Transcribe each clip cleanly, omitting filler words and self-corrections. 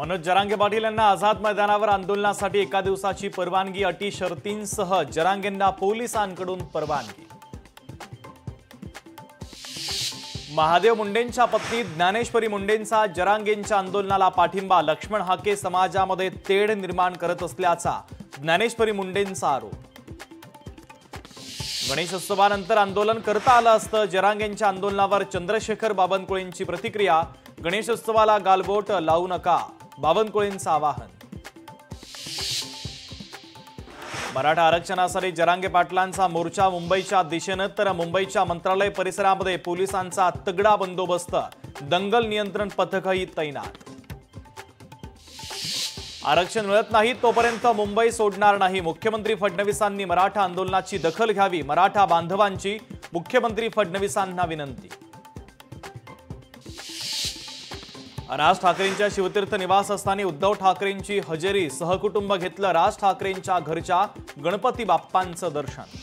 मनोज जरांगे पाटील यांना आझाद मैदानावर आंदोलनासाठी एका दिवसाची परवानगी, अटी शर्तींसह जरांगेंना पोलिसांकडून परवानगी। महादेव मुंडेंच्या पत्नी ज्ञानेश्वरी मुंडेंचा जरांगेंच्या आंदोलनाला पाठिंबा, लक्ष्मण हाके समाजामध्ये तेढ निर्माण करत असल्याचा ज्ञानेश्वरी मुंडेंचा आरोप। गणेशोत्सवानंतर आंदोलन करता आलं असतं, जरांगेंच्या आंदोलनावर चंद्रशेखर बावनकुळेंची प्रतिक्रिया। गणेशोत्सवाला गालबोट लावू नका, बावनकुळेंचं आवाहन। मराठा आरक्षणासाठी जरांगे पाटलांचा मोर्चा मुंबईच्या दिशेनं, तर मुंबईच्या मंत्रालय परिसरामध्ये पोलिसांचा तगडा बंदोबस्त, दंगल नियंत्रण पथकही तैनात। आरक्षण मिळत नाही तोपर्यंत मुंबई सोडणार नाही, मुख्यमंत्री फडणवीसांनी मराठा आंदोलनाची दखल घ्यावी, मराठा बांधवांची मुख्यमंत्री फडणवीसांना विनंती। राज ठाकरेंच्या शिवतीर्थ निवासस्थानी उद्धव ठाकरेंची हजेरी, सहकुटुंब घेतलं राज ठाकरेंच्या घरच्या गणपती बाप्पांचं दर्शन।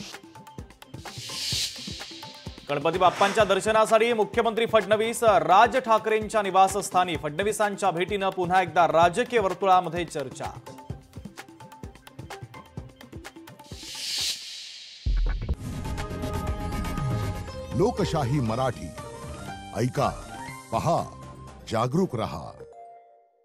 गणपती बाप्पांच्या दर्शनासाठी मुख्यमंत्री फडणवीस राज ठाकरेंच्या निवासस्थानी, फडणवीसांच्या भेटीनं पुन्हा एकदा राजकीय वर्तुळामध्ये चर्चा। लोकशाही मराठी ऐका, पहा, जागरूक रहा।